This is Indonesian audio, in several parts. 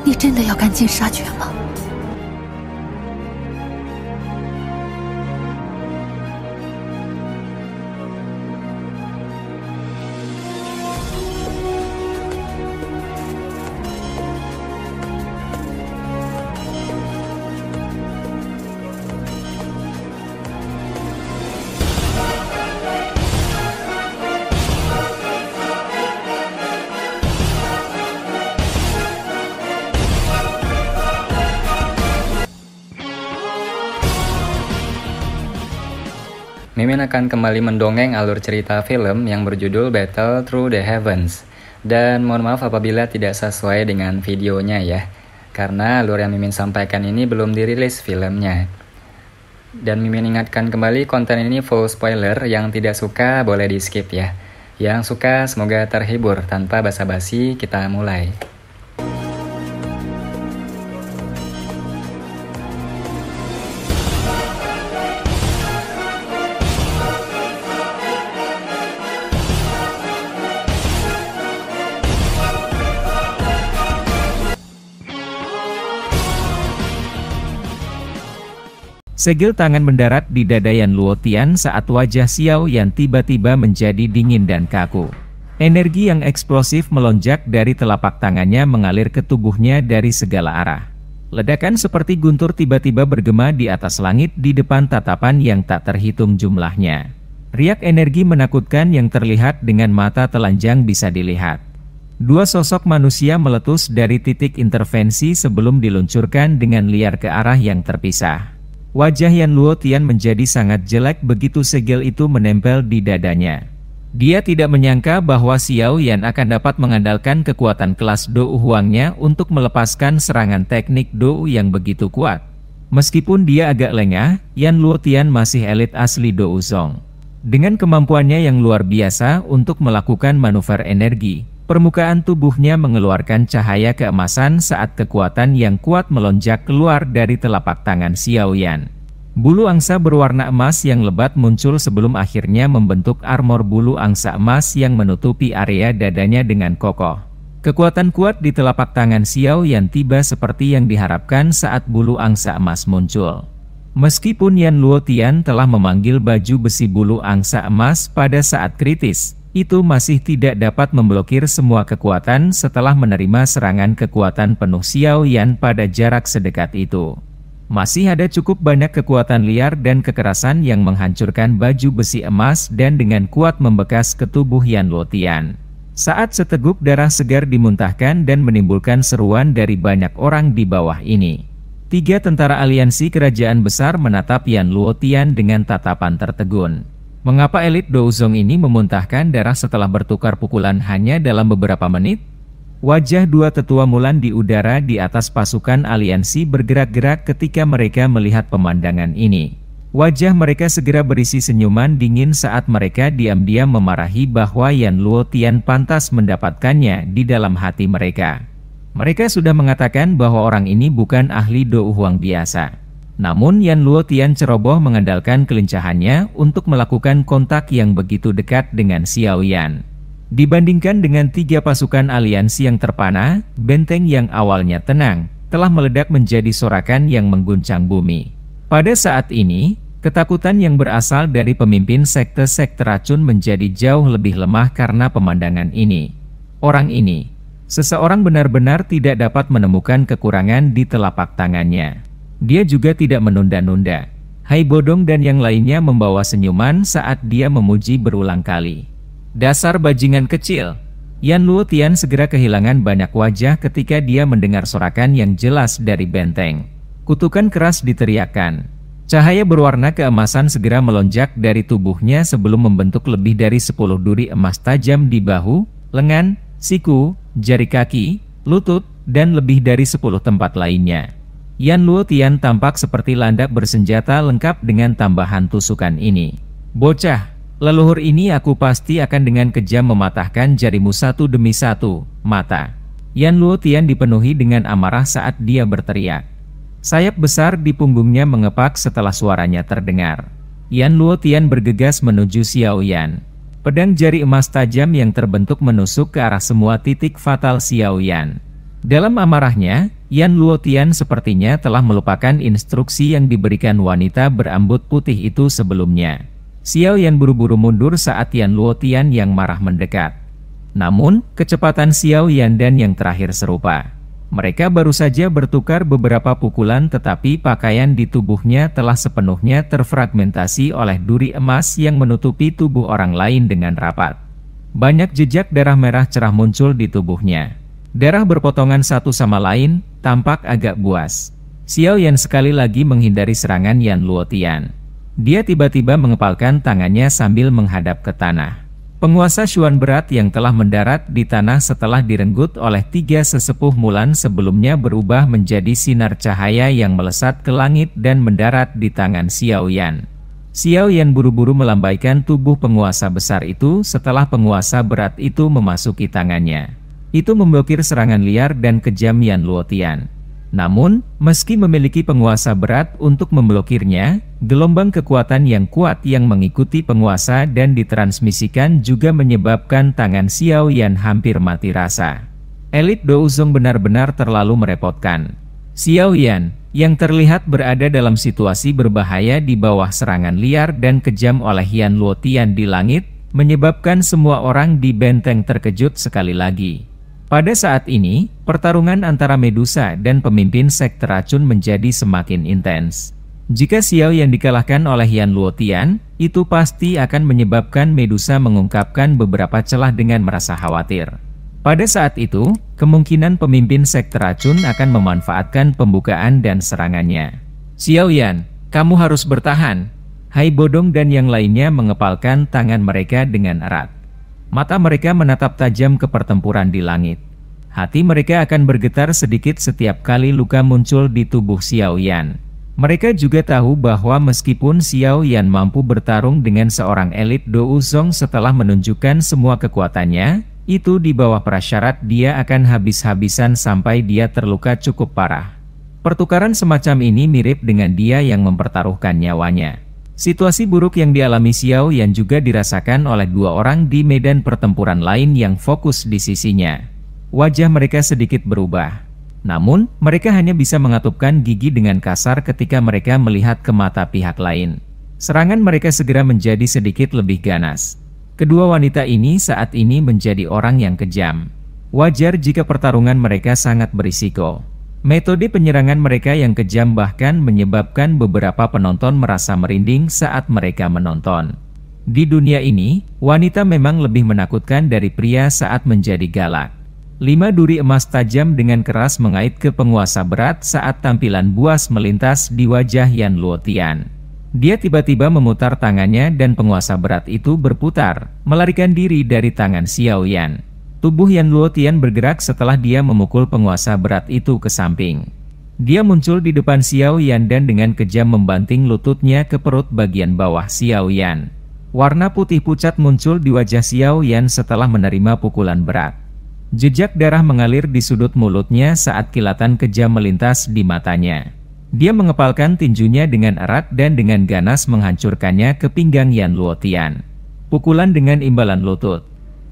你真的要赶尽杀绝吗？ Mimin akan kembali mendongeng alur cerita film yang berjudul Battle Through the Heavens. Dan mohon maaf apabila tidak sesuai dengan videonya ya, karena alur yang Mimin sampaikan ini belum dirilis filmnya. Dan Mimin ingatkan kembali, konten ini full spoiler, yang tidak suka boleh di skip ya. Yang suka semoga terhibur. Tanpa basa-basi kita mulai. Segel tangan mendarat di dada Yan Luotian saat wajah Xiao Yan tiba-tiba menjadi dingin dan kaku. Energi yang eksplosif melonjak dari telapak tangannya mengalir ke tubuhnya dari segala arah. Ledakan seperti guntur tiba-tiba bergema di atas langit di depan tatapan yang tak terhitung jumlahnya. Riak energi menakutkan yang terlihat dengan mata telanjang bisa dilihat. Dua sosok manusia meletus dari titik intervensi sebelum diluncurkan dengan liar ke arah yang terpisah. Wajah Yan Luotian menjadi sangat jelek begitu segel itu menempel di dadanya. Dia tidak menyangka bahwa Xiao Yan akan dapat mengandalkan kekuatan kelas Dou Huangnya untuk melepaskan serangan teknik Dou yang begitu kuat. Meskipun dia agak lengah, Yan Luotian masih elit asli Dou Zong. Dengan kemampuannya yang luar biasa untuk melakukan manuver energi, permukaan tubuhnya mengeluarkan cahaya keemasan saat kekuatan yang kuat melonjak keluar dari telapak tangan Xiao Yan. Bulu angsa berwarna emas yang lebat muncul sebelum akhirnya membentuk armor bulu angsa emas yang menutupi area dadanya dengan kokoh. Kekuatan kuat di telapak tangan Xiao Yan tiba seperti yang diharapkan saat bulu angsa emas muncul. Meskipun Yan Luotian telah memanggil baju besi bulu angsa emas pada saat kritis, itu masih tidak dapat memblokir semua kekuatan setelah menerima serangan kekuatan penuh Xiao Yan pada jarak sedekat itu. Masih ada cukup banyak kekuatan liar dan kekerasan yang menghancurkan baju besi emas dan dengan kuat membekas ke tubuh Yan Luotian. Saat seteguk darah segar dimuntahkan dan menimbulkan seruan dari banyak orang di bawah ini. 3 tentara aliansi kerajaan besar menatap Yan Luotian dengan tatapan tertegun. Mengapa elit Dou Zong ini memuntahkan darah setelah bertukar pukulan hanya dalam beberapa menit? Wajah dua tetua Mulan di udara di atas pasukan aliansi bergerak-gerak ketika mereka melihat pemandangan ini. Wajah mereka segera berisi senyuman dingin saat mereka diam-diam memarahi bahwa Yan Luotian pantas mendapatkannya di dalam hati mereka. Mereka sudah mengatakan bahwa orang ini bukan ahli Dou Huang biasa. Namun Yan Luotian ceroboh mengandalkan kelincahannya untuk melakukan kontak yang begitu dekat dengan Xiao Yan. Dibandingkan dengan 3 pasukan aliansi yang terpana, benteng yang awalnya tenang, telah meledak menjadi sorakan yang mengguncang bumi. Pada saat ini, ketakutan yang berasal dari pemimpin sekte-sekte racun menjadi jauh lebih lemah karena pemandangan ini. Orang ini, seseorang benar-benar tidak dapat menemukan kekurangan di telapak tangannya. Dia juga tidak menunda-nunda. Hai Bodong dan yang lainnya membawa senyuman saat dia memuji berulang kali. Dasar bajingan kecil. Yan Luotian segera kehilangan banyak wajah ketika dia mendengar sorakan yang jelas dari benteng. Kutukan keras diteriakkan. Cahaya berwarna keemasan segera melonjak dari tubuhnya sebelum membentuk lebih dari 10 duri emas tajam di bahu, lengan, siku, jari kaki, lutut, dan lebih dari 10 tempat lainnya. Yan Luotian tampak seperti landak bersenjata lengkap dengan tambahan tusukan ini. Bocah, leluhur ini aku pasti akan dengan kejam mematahkan jarimu satu demi satu, mata. Yan Luotian dipenuhi dengan amarah saat dia berteriak. Sayap besar di punggungnya mengepak setelah suaranya terdengar. Yan Luotian bergegas menuju Xiao Yan. Pedang jari emas tajam yang terbentuk menusuk ke arah semua titik fatal Xiao Yan. Dalam amarahnya, Yan Luotian sepertinya telah melupakan instruksi yang diberikan wanita berambut putih itu sebelumnya. Xiao Yan buru-buru mundur saat Yan Luotian yang marah mendekat. Namun, kecepatan Xiao Yan dan yang terakhir serupa. Mereka baru saja bertukar beberapa pukulan, tetapi pakaian di tubuhnya telah sepenuhnya terfragmentasi oleh duri emas yang menutupi tubuh orang lain dengan rapat. Banyak jejak darah merah cerah muncul di tubuhnya. Darah berpotongan satu sama lain, tampak agak buas. Xiao Yan sekali lagi menghindari serangan Yan Luotian. Dia tiba-tiba mengepalkan tangannya sambil menghadap ke tanah. Penguasa Xuan berat yang telah mendarat di tanah setelah direnggut oleh 3 sesepuh Mulan sebelumnya berubah menjadi sinar cahaya yang melesat ke langit dan mendarat di tangan Xiao Yan. Xiao Yan buru-buru melambaikan tubuh penguasa besar itu setelah penguasa berat itu memasuki tangannya. Itu memblokir serangan liar dan kejam Yan Luotian. Namun, meski memiliki penguasa berat untuk memblokirnya, gelombang kekuatan yang kuat yang mengikuti penguasa dan ditransmisikan juga menyebabkan tangan Xiao Yan hampir mati rasa. Elit Douzong benar-benar terlalu merepotkan. Xiao Yan, yang terlihat berada dalam situasi berbahaya di bawah serangan liar dan kejam oleh Yan Luotian di langit, menyebabkan semua orang di benteng terkejut sekali lagi. Pada saat ini, pertarungan antara Medusa dan pemimpin sekte racun menjadi semakin intens. Jika Xiao yang dikalahkan oleh Yan Luotian, itu pasti akan menyebabkan Medusa mengungkapkan beberapa celah dengan merasa khawatir. Pada saat itu, kemungkinan pemimpin sekte racun akan memanfaatkan pembukaan dan serangannya. Xiao Yan, kamu harus bertahan. Hai Bodong dan yang lainnya mengepalkan tangan mereka dengan erat. Mata mereka menatap tajam ke pertempuran di langit. Hati mereka akan bergetar sedikit setiap kali luka muncul di tubuh Xiao Yan. Mereka juga tahu bahwa meskipun Xiao Yan mampu bertarung dengan seorang elit Douzong setelah menunjukkan semua kekuatannya, itu di bawah prasyarat dia akan habis-habisan sampai dia terluka cukup parah. Pertukaran semacam ini mirip dengan dia yang mempertaruhkan nyawanya. Situasi buruk yang dialami Xiao Yan juga dirasakan oleh 2 orang di medan pertempuran lain yang fokus di sisinya. Wajah mereka sedikit berubah. Namun, mereka hanya bisa mengatupkan gigi dengan kasar ketika mereka melihat ke mata pihak lain. Serangan mereka segera menjadi sedikit lebih ganas. Kedua wanita ini saat ini menjadi orang yang kejam. Wajar jika pertarungan mereka sangat berisiko. Metode penyerangan mereka yang kejam bahkan menyebabkan beberapa penonton merasa merinding saat mereka menonton. Di dunia ini, wanita memang lebih menakutkan dari pria saat menjadi galak. 5 duri emas tajam dengan keras mengait ke penguasa berat saat tampilan buas melintas di wajah Yan Luotian. Dia tiba-tiba memutar tangannya dan penguasa berat itu berputar, melarikan diri dari tangan Xiao Yan. Tubuh Yan Luotian bergerak setelah dia memukul penguasa berat itu ke samping. Dia muncul di depan Xiao Yan dan dengan kejam membanting lututnya ke perut bagian bawah Xiao Yan. Warna putih pucat muncul di wajah Xiao Yan setelah menerima pukulan berat. Jejak darah mengalir di sudut mulutnya saat kilatan kejam melintas di matanya. Dia mengepalkan tinjunya dengan erat dan dengan ganas menghancurkannya ke pinggang Yan Luotian. Pukulan dengan imbalan lutut.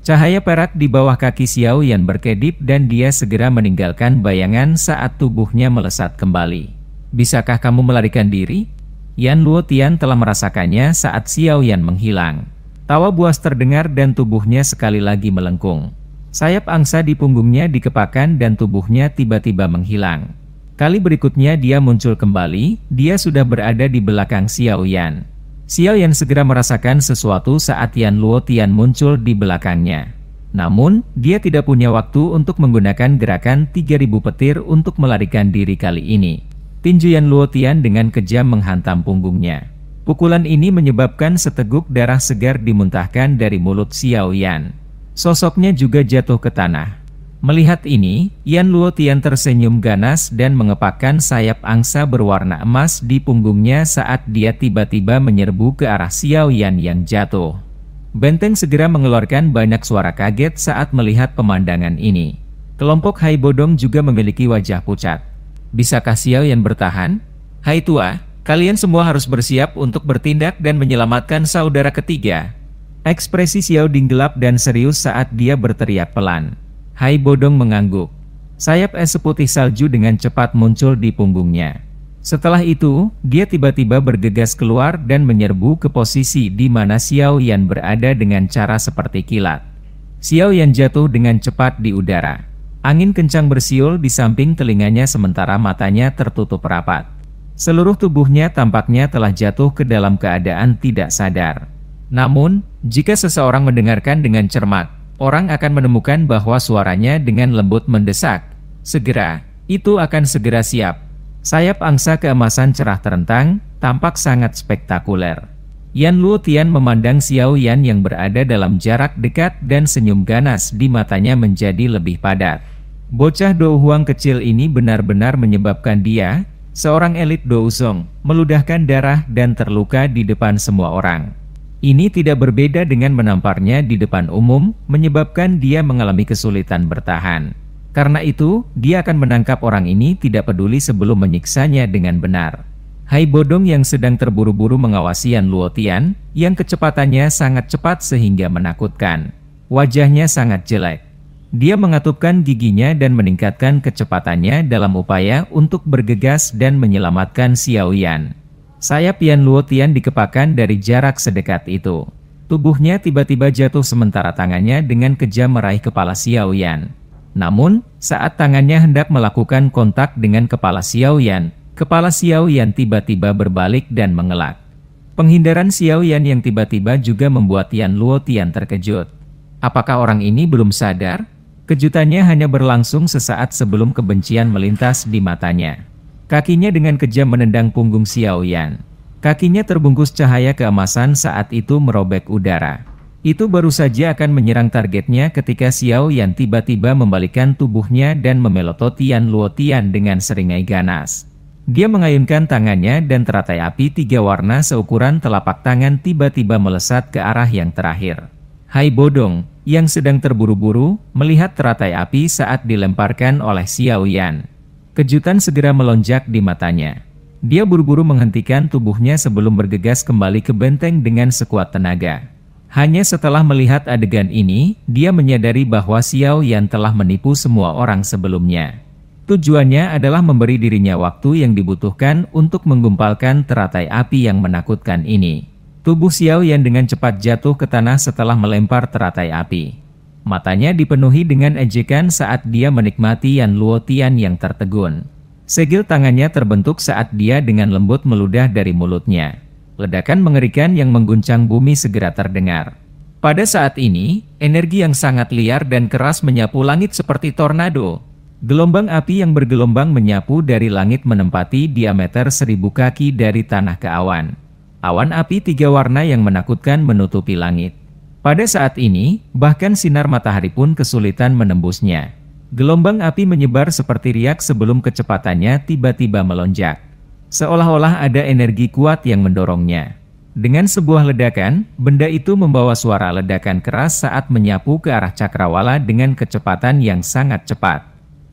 Cahaya perak di bawah kaki Xiao Yan berkedip dan dia segera meninggalkan bayangan saat tubuhnya melesat kembali. Bisakah kamu melarikan diri? Yan Luotian telah merasakannya saat Xiao Yan menghilang. Tawa buas terdengar dan tubuhnya sekali lagi melengkung. Sayap angsa di punggungnya dikepakkan dan tubuhnya tiba-tiba menghilang. Kali berikutnya dia muncul kembali, dia sudah berada di belakang Xiao Yan. Xiao Yan segera merasakan sesuatu saat Yan Luotian muncul di belakangnya. Namun, dia tidak punya waktu untuk menggunakan gerakan 3000 petir untuk melarikan diri kali ini. Tinju Yan Luotian dengan kejam menghantam punggungnya. Pukulan ini menyebabkan seteguk darah segar dimuntahkan dari mulut Xiao Yan. Sosoknya juga jatuh ke tanah. Melihat ini, Yan Luotian tersenyum ganas dan mengepakkan sayap angsa berwarna emas di punggungnya saat dia tiba-tiba menyerbu ke arah Xiao Yan yang jatuh. Benteng segera mengeluarkan banyak suara kaget saat melihat pemandangan ini. Kelompok Hai Bodong juga memiliki wajah pucat. Bisakah Xiao Yan bertahan? Hai tua, kalian semua harus bersiap untuk bertindak dan menyelamatkan saudara ketiga. Ekspresi Xiao Ding gelap dan serius saat dia berteriak pelan. Hai Bodong mengangguk. Sayap es seputih salju dengan cepat muncul di punggungnya. Setelah itu, dia tiba-tiba bergegas keluar dan menyerbu ke posisi di mana Xiao Yan berada dengan cara seperti kilat. Xiao Yan jatuh dengan cepat di udara. Angin kencang bersiul di samping telinganya sementara matanya tertutup rapat. Seluruh tubuhnya tampaknya telah jatuh ke dalam keadaan tidak sadar. Namun, jika seseorang mendengarkan dengan cermat, orang akan menemukan bahwa suaranya dengan lembut mendesak, "Segera, itu akan segera siap." Sayap angsa keemasan cerah terentang, tampak sangat spektakuler. Yan Luotian memandang Xiao Yan yang berada dalam jarak dekat dan senyum ganas di matanya menjadi lebih padat. Bocah Dou Huang kecil ini benar-benar menyebabkan dia, seorang elit Douzong, meludahkan darah dan terluka di depan semua orang. Ini tidak berbeda dengan menamparnya di depan umum, menyebabkan dia mengalami kesulitan bertahan. Karena itu, dia akan menangkap orang ini tidak peduli sebelum menyiksanya dengan benar. Hai Bodong yang sedang terburu-buru mengawasi Yan Luotian, yang kecepatannya sangat cepat sehingga menakutkan. Wajahnya sangat jelek. Dia mengatupkan giginya dan meningkatkan kecepatannya dalam upaya untuk bergegas dan menyelamatkan Xiao Yan. Sayap Yan Luotian dikepakkan dari jarak sedekat itu. Tubuhnya tiba-tiba jatuh sementara tangannya dengan kejam meraih kepala Xiao Yan. Namun, saat tangannya hendak melakukan kontak dengan kepala Xiao Yan, kepala Xiao Yan tiba-tiba berbalik dan mengelak. Penghindaran Xiao Yan yang tiba-tiba juga membuat Yan Luotian terkejut. Apakah orang ini belum sadar? Kejutannya hanya berlangsung sesaat sebelum kebencian melintas di matanya. Kakinya dengan kejam menendang punggung Xiao Yan. Kakinya terbungkus cahaya keemasan saat itu merobek udara. Itu baru saja akan menyerang targetnya ketika Xiao Yan tiba-tiba membalikkan tubuhnya dan memelototi Yan Luotian dengan seringai ganas. Dia mengayunkan tangannya dan teratai api 3 warna seukuran telapak tangan tiba-tiba melesat ke arah yang terakhir. Hai Bodong, yang sedang terburu-buru, melihat teratai api saat dilemparkan oleh Xiao Yan. Kejutan segera melonjak di matanya. Dia buru-buru menghentikan tubuhnya sebelum bergegas kembali ke benteng dengan sekuat tenaga. Hanya setelah melihat adegan ini, dia menyadari bahwa Xiao Yan telah menipu semua orang sebelumnya. Tujuannya adalah memberi dirinya waktu yang dibutuhkan untuk menggumpalkan teratai api yang menakutkan ini. Tubuh Xiao Yan dengan cepat jatuh ke tanah setelah melempar teratai api. Matanya dipenuhi dengan ejekan saat dia menikmati Yan Luotian yang tertegun. Segel tangannya terbentuk saat dia dengan lembut meludah dari mulutnya. Ledakan mengerikan yang mengguncang bumi segera terdengar. Pada saat ini, energi yang sangat liar dan keras menyapu langit seperti tornado. Gelombang api yang bergelombang menyapu dari langit menempati diameter 1000 kaki dari tanah ke awan. Awan api 3 warna yang menakutkan menutupi langit. Pada saat ini, bahkan sinar matahari pun kesulitan menembusnya. Gelombang api menyebar seperti riak sebelum kecepatannya tiba-tiba melonjak. Seolah-olah ada energi kuat yang mendorongnya. Dengan sebuah ledakan, benda itu membawa suara ledakan keras saat menyapu ke arah cakrawala dengan kecepatan yang sangat cepat.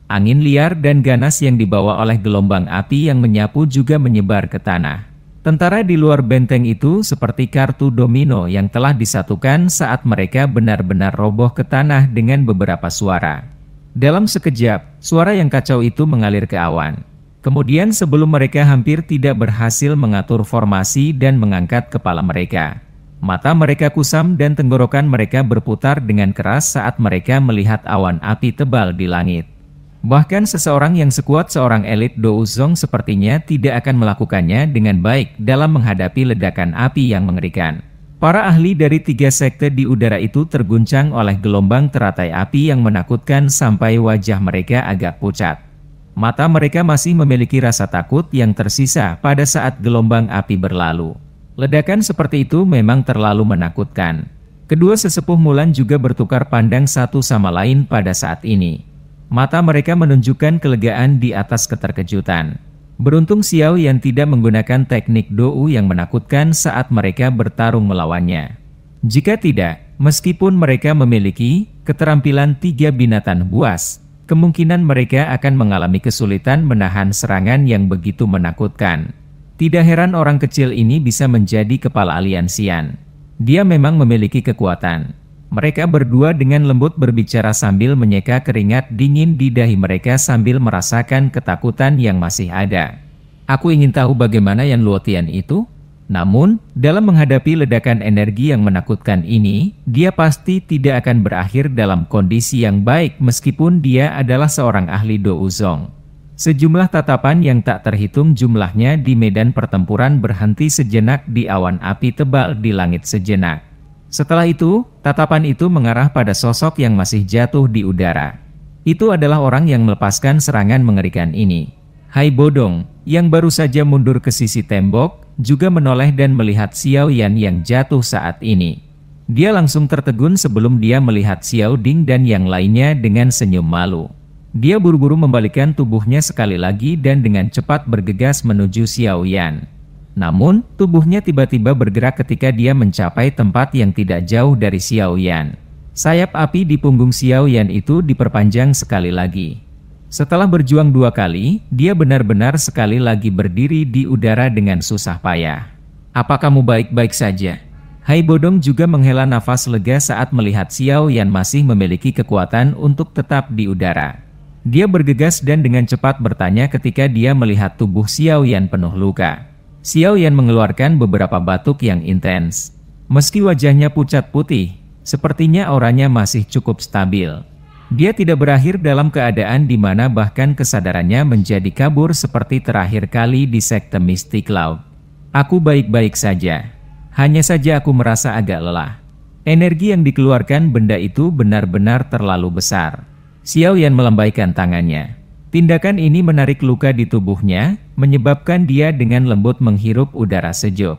Angin liar dan ganas yang dibawa oleh gelombang api yang menyapu juga menyebar ke tanah. Tentara di luar benteng itu seperti kartu domino yang telah disatukan saat mereka benar-benar roboh ke tanah dengan beberapa suara. Dalam sekejap, suara yang kacau itu mengalir ke awan. Kemudian sebelum mereka hampir tidak berhasil mengatur formasi dan mengangkat kepala mereka. Mata mereka kusam dan tenggorokan mereka berputar dengan keras saat mereka melihat awan api tebal di langit. Bahkan seseorang yang sekuat seorang elit Douzong sepertinya tidak akan melakukannya dengan baik dalam menghadapi ledakan api yang mengerikan. Para ahli dari 3 sekte di udara itu terguncang oleh gelombang teratai api yang menakutkan sampai wajah mereka agak pucat. Mata mereka masih memiliki rasa takut yang tersisa pada saat gelombang api berlalu. Ledakan seperti itu memang terlalu menakutkan. Kedua sesepuh Mulan juga bertukar pandang satu sama lain pada saat ini. Mata mereka menunjukkan kelegaan di atas keterkejutan. Beruntung Xiao yang tidak menggunakan teknik Dou yang menakutkan saat mereka bertarung melawannya. Jika tidak, meskipun mereka memiliki keterampilan 3 binatang buas, kemungkinan mereka akan mengalami kesulitan menahan serangan yang begitu menakutkan. Tidak heran orang kecil ini bisa menjadi kepala aliansian. Dia memang memiliki kekuatan. Mereka berdua dengan lembut berbicara sambil menyeka keringat dingin di dahi mereka sambil merasakan ketakutan yang masih ada. Aku ingin tahu bagaimana Yan Luotian itu. Namun, dalam menghadapi ledakan energi yang menakutkan ini, dia pasti tidak akan berakhir dalam kondisi yang baik meskipun dia adalah seorang ahli Do Uzong. Sejumlah tatapan yang tak terhitung jumlahnya di medan pertempuran berhenti sejenak di awan api tebal di langit sejenak. Setelah itu, tatapan itu mengarah pada sosok yang masih jatuh di udara. Itu adalah orang yang melepaskan serangan mengerikan ini. Hai Bodong, yang baru saja mundur ke sisi tembok, juga menoleh dan melihat Xiao Yan yang jatuh saat ini. Dia langsung tertegun sebelum dia melihat Xiao Ding dan yang lainnya dengan senyum malu. Dia buru-buru membalikkan tubuhnya sekali lagi dan dengan cepat bergegas menuju Xiao Yan. Namun, tubuhnya tiba-tiba bergerak ketika dia mencapai tempat yang tidak jauh dari Xiao Yan. Sayap api di punggung Xiao Yan itu diperpanjang sekali lagi. Setelah berjuang 2 kali, dia benar-benar sekali lagi berdiri di udara dengan susah payah. Apa kamu baik-baik saja? Hai Bodong juga menghela nafas lega saat melihat Xiao Yan masih memiliki kekuatan untuk tetap di udara. Dia bergegas dan dengan cepat bertanya ketika dia melihat tubuh Xiao Yan penuh luka. Xiao Yan mengeluarkan beberapa batuk yang intens. Meski wajahnya pucat putih, sepertinya auranya masih cukup stabil. Dia tidak berakhir dalam keadaan di mana bahkan kesadarannya menjadi kabur seperti terakhir kali di sekte Mystic Cloud. Aku baik-baik saja. Hanya saja aku merasa agak lelah. Energi yang dikeluarkan benda itu benar-benar terlalu besar. Xiao Yan melambaikan tangannya. Tindakan ini menarik luka di tubuhnya, menyebabkan dia dengan lembut menghirup udara sejuk.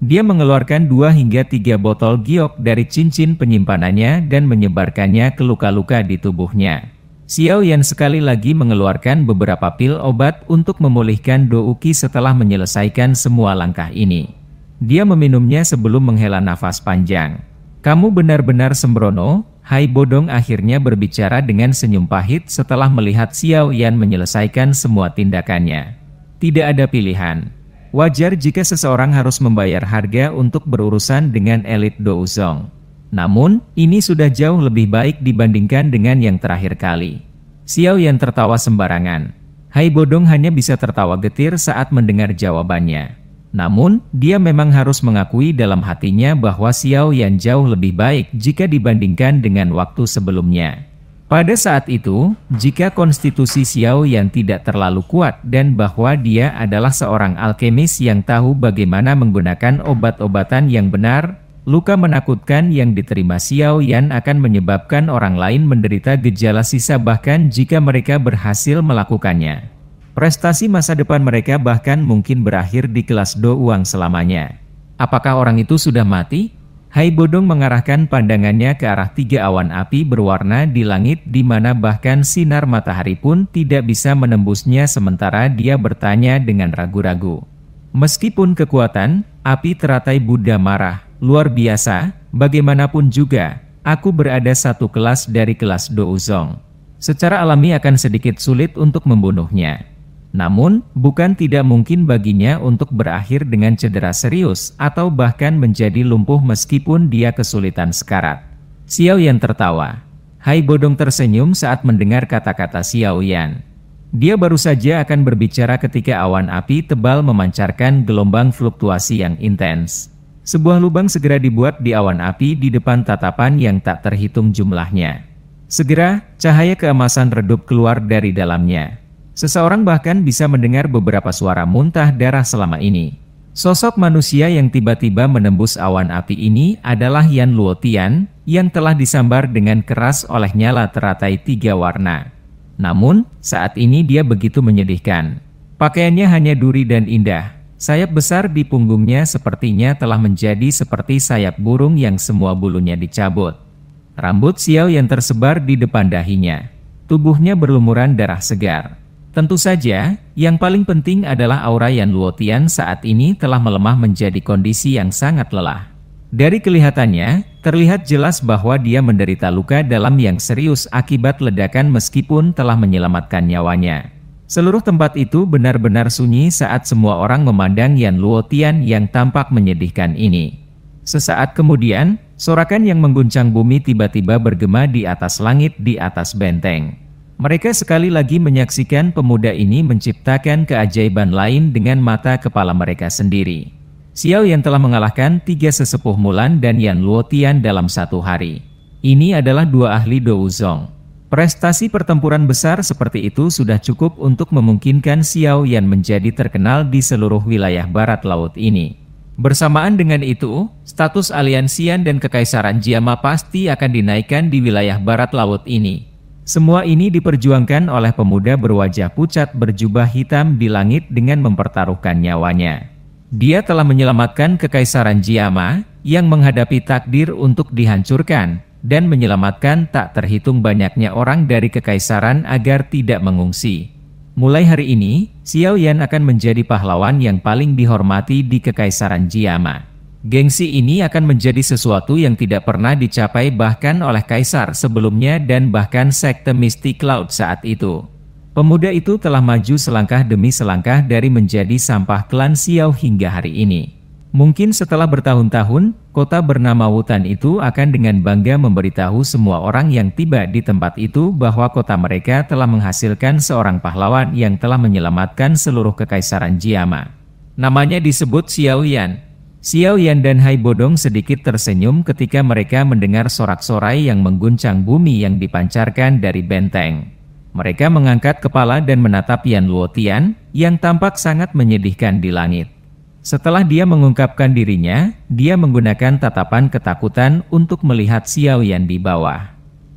Dia mengeluarkan 2 hingga 3 botol giok dari cincin penyimpanannya dan menyebarkannya ke luka-luka di tubuhnya. Xiao Yan sekali lagi mengeluarkan beberapa pil obat untuk memulihkan Do Uki setelah menyelesaikan semua langkah ini. Dia meminumnya sebelum menghela nafas panjang. Kamu benar-benar sembrono. Hai Bodong akhirnya berbicara dengan senyum pahit setelah melihat Xiao Yan menyelesaikan semua tindakannya. Tidak ada pilihan. Wajar jika seseorang harus membayar harga untuk berurusan dengan elit Do Uzong. Namun, ini sudah jauh lebih baik dibandingkan dengan yang terakhir kali. Xiao Yan tertawa sembarangan. Hai Bodong hanya bisa tertawa getir saat mendengar jawabannya. Namun, dia memang harus mengakui dalam hatinya bahwa Xiao Yan jauh lebih baik jika dibandingkan dengan waktu sebelumnya. Pada saat itu, jika konstitusi Xiao Yan tidak terlalu kuat dan bahwa dia adalah seorang alkemis yang tahu bagaimana menggunakan obat-obatan yang benar, luka menakutkan yang diterima Xiao Yan akan menyebabkan orang lain menderita gejala sisa bahkan jika mereka berhasil melakukannya. Prestasi masa depan mereka bahkan mungkin berakhir di kelas Do Uang selamanya. Apakah orang itu sudah mati? Hai Bodong mengarahkan pandangannya ke arah 3 awan api berwarna di langit di mana bahkan sinar matahari pun tidak bisa menembusnya sementara dia bertanya dengan ragu-ragu. Meskipun kekuatan, api teratai Buddha marah, luar biasa, bagaimanapun juga, aku berada satu kelas dari kelas Do Uzong. Secara alami akan sedikit sulit untuk membunuhnya. Namun, bukan tidak mungkin baginya untuk berakhir dengan cedera serius atau bahkan menjadi lumpuh meskipun dia kesulitan sekarat. Xiao Yan tertawa. Hai Bodong tersenyum saat mendengar kata-kata Xiao Yan. Dia baru saja akan berbicara ketika awan api tebal memancarkan gelombang fluktuasi yang intens. Sebuah lubang segera dibuat di awan api di depan tatapan yang tak terhitung jumlahnya. Segera, cahaya keemasan redup keluar dari dalamnya. Seseorang bahkan bisa mendengar beberapa suara muntah darah selama ini. Sosok manusia yang tiba-tiba menembus awan api ini adalah Yan Luotian yang telah disambar dengan keras oleh nyala teratai 3 warna. Namun, saat ini dia begitu menyedihkan. Pakaiannya hanya duri dan indah. Sayap besar di punggungnya sepertinya telah menjadi seperti sayap burung yang semua bulunya dicabut. Rambut Xiao yang tersebar di depan dahinya. Tubuhnya berlumuran darah segar. Tentu saja, yang paling penting adalah aura Yan Luotian saat ini telah melemah menjadi kondisi yang sangat lelah. Dari kelihatannya, terlihat jelas bahwa dia menderita luka dalam yang serius akibat ledakan meskipun telah menyelamatkan nyawanya. Seluruh tempat itu benar-benar sunyi saat semua orang memandang Yan Luotian yang tampak menyedihkan ini. Sesaat kemudian, sorakan yang mengguncang bumi tiba-tiba bergema di atas langit di atas benteng. Mereka sekali lagi menyaksikan pemuda ini menciptakan keajaiban lain dengan mata kepala mereka sendiri. Xiao Yan telah mengalahkan 3 sesepuh Mulan dan Yan Luotian dalam 1 hari. Ini adalah 2 ahli Douzong. Prestasi pertempuran besar seperti itu sudah cukup untuk memungkinkan Xiao Yan menjadi terkenal di seluruh wilayah barat laut ini. Bersamaan dengan itu, status aliansian dan kekaisaran Jiama pasti akan dinaikkan di wilayah barat laut ini. Semua ini diperjuangkan oleh pemuda berwajah pucat berjubah hitam di langit dengan mempertaruhkan nyawanya. Dia telah menyelamatkan kekaisaran Jiama yang menghadapi takdir untuk dihancurkan, dan menyelamatkan tak terhitung banyaknya orang dari kekaisaran agar tidak mengungsi. Mulai hari ini, Xiao Yan akan menjadi pahlawan yang paling dihormati di kekaisaran Jiama. Gengsi ini akan menjadi sesuatu yang tidak pernah dicapai bahkan oleh kaisar sebelumnya dan bahkan sekte Misty Cloud saat itu. Pemuda itu telah maju selangkah demi selangkah dari menjadi sampah klan Xiao hingga hari ini. Mungkin setelah bertahun-tahun, kota bernama Wutan itu akan dengan bangga memberitahu semua orang yang tiba di tempat itu bahwa kota mereka telah menghasilkan seorang pahlawan yang telah menyelamatkan seluruh kekaisaran Jiama. Namanya disebut Xiao Yan. Xiao Yan dan Hai Bodong sedikit tersenyum ketika mereka mendengar sorak-sorai yang mengguncang bumi yang dipancarkan dari benteng. Mereka mengangkat kepala dan menatap Yan Luotian yang tampak sangat menyedihkan di langit. Setelah dia mengungkapkan dirinya, dia menggunakan tatapan ketakutan untuk melihat Xiao Yan di bawah.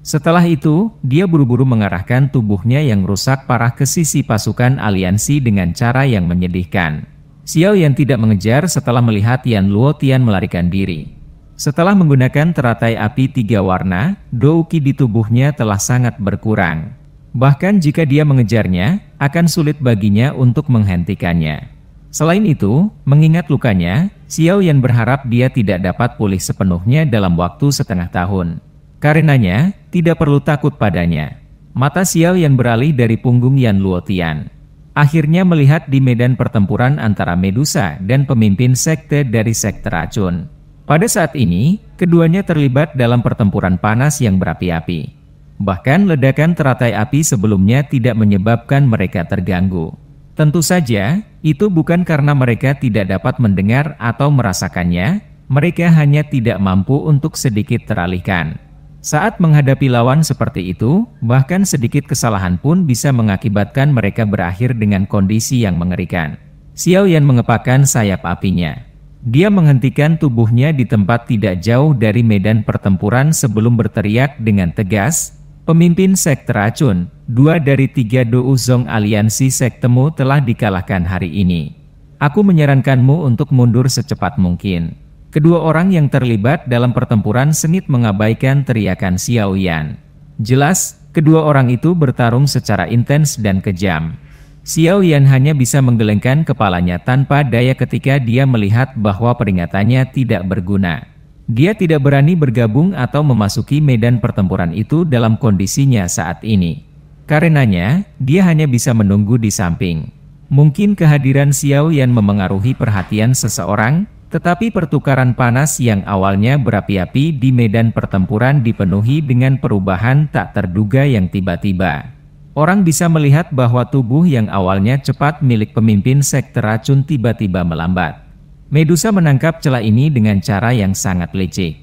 Setelah itu, dia buru-buru mengarahkan tubuhnya yang rusak parah ke sisi pasukan aliansi dengan cara yang menyedihkan. Xiao Yan tidak mengejar setelah melihat Yan Luotian melarikan diri. Setelah menggunakan teratai api 3 warna, douki di tubuhnya telah sangat berkurang. Bahkan jika dia mengejarnya, akan sulit baginya untuk menghentikannya. Selain itu, mengingat lukanya, Xiao Yan berharap dia tidak dapat pulih sepenuhnya dalam waktu setengah tahun. Karenanya, tidak perlu takut padanya. Mata Xiao Yan beralih dari punggung Yan Luotian. Akhirnya melihat di medan pertempuran antara Medusa dan pemimpin sekte dari sekte racun. Pada saat ini, keduanya terlibat dalam pertempuran panas yang berapi-api. Bahkan ledakan teratai api sebelumnya tidak menyebabkan mereka terganggu. Tentu saja, itu bukan karena mereka tidak dapat mendengar atau merasakannya, mereka hanya tidak mampu untuk sedikit teralihkan. Saat menghadapi lawan seperti itu, bahkan sedikit kesalahan pun bisa mengakibatkan mereka berakhir dengan kondisi yang mengerikan. Xiao Yan mengepakkan sayap apinya. Dia menghentikan tubuhnya di tempat tidak jauh dari medan pertempuran sebelum berteriak dengan tegas, "Pemimpin sekte racun, 2 dari 3 Douzong aliansi sektemu telah dikalahkan hari ini. Aku menyarankanmu untuk mundur secepat mungkin." Kedua orang yang terlibat dalam pertempuran sengit mengabaikan teriakan Xiao Yan. Jelas, kedua orang itu bertarung secara intens dan kejam. Xiao Yan hanya bisa menggelengkan kepalanya tanpa daya ketika dia melihat bahwa peringatannya tidak berguna. Dia tidak berani bergabung atau memasuki medan pertempuran itu dalam kondisinya saat ini. Karenanya, dia hanya bisa menunggu di samping. Mungkin kehadiran Xiao Yan memengaruhi perhatian seseorang, tetapi pertukaran panas yang awalnya berapi-api di medan pertempuran dipenuhi dengan perubahan tak terduga yang tiba-tiba. Orang bisa melihat bahwa tubuh yang awalnya cepat milik pemimpin sekte racun tiba-tiba melambat. Medusa menangkap celah ini dengan cara yang sangat licik.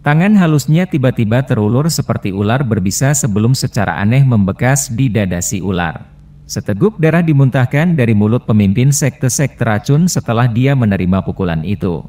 Tangan halusnya tiba-tiba terulur seperti ular berbisa sebelum secara aneh membekas di dada si ular. Seteguk darah dimuntahkan dari mulut pemimpin sekte-sekte racun setelah dia menerima pukulan itu.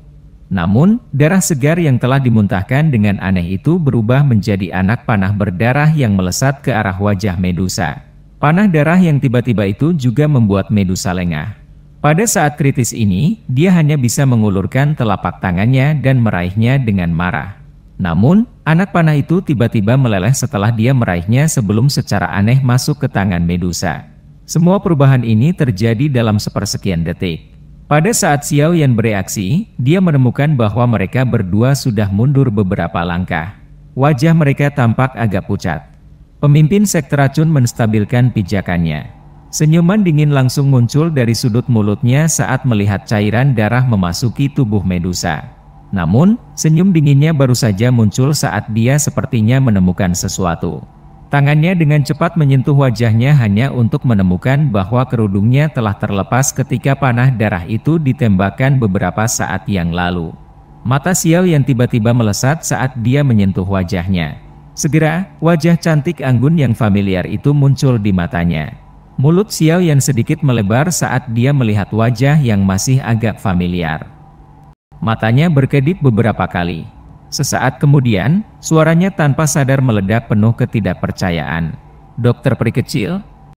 Namun, darah segar yang telah dimuntahkan dengan aneh itu berubah menjadi anak panah berdarah yang melesat ke arah wajah Medusa. Panah darah yang tiba-tiba itu juga membuat Medusa lengah. Pada saat kritis ini, dia hanya bisa mengulurkan telapak tangannya dan meraihnya dengan marah. Namun, anak panah itu tiba-tiba meleleh setelah dia meraihnya sebelum secara aneh masuk ke tangan Medusa. Semua perubahan ini terjadi dalam sepersekian detik. Pada saat Xiao Yan bereaksi, dia menemukan bahwa mereka berdua sudah mundur beberapa langkah. Wajah mereka tampak agak pucat. Pemimpin sekte racun menstabilkan pijakannya. Senyuman dingin langsung muncul dari sudut mulutnya saat melihat cairan darah memasuki tubuh Medusa. Namun, senyum dinginnya baru saja muncul saat dia sepertinya menemukan sesuatu. Tangannya dengan cepat menyentuh wajahnya hanya untuk menemukan bahwa kerudungnya telah terlepas ketika panah darah itu ditembakkan beberapa saat yang lalu. Mata Xiao Yan tiba-tiba melesat saat dia menyentuh wajahnya. Segera, wajah cantik anggun yang familiar itu muncul di matanya. Mulut Xiao Yan sedikit melebar saat dia melihat wajah yang masih agak familiar. Matanya berkedip beberapa kali. Sesaat kemudian, suaranya tanpa sadar meledak penuh ketidakpercayaan. "Dokter peri kecil?"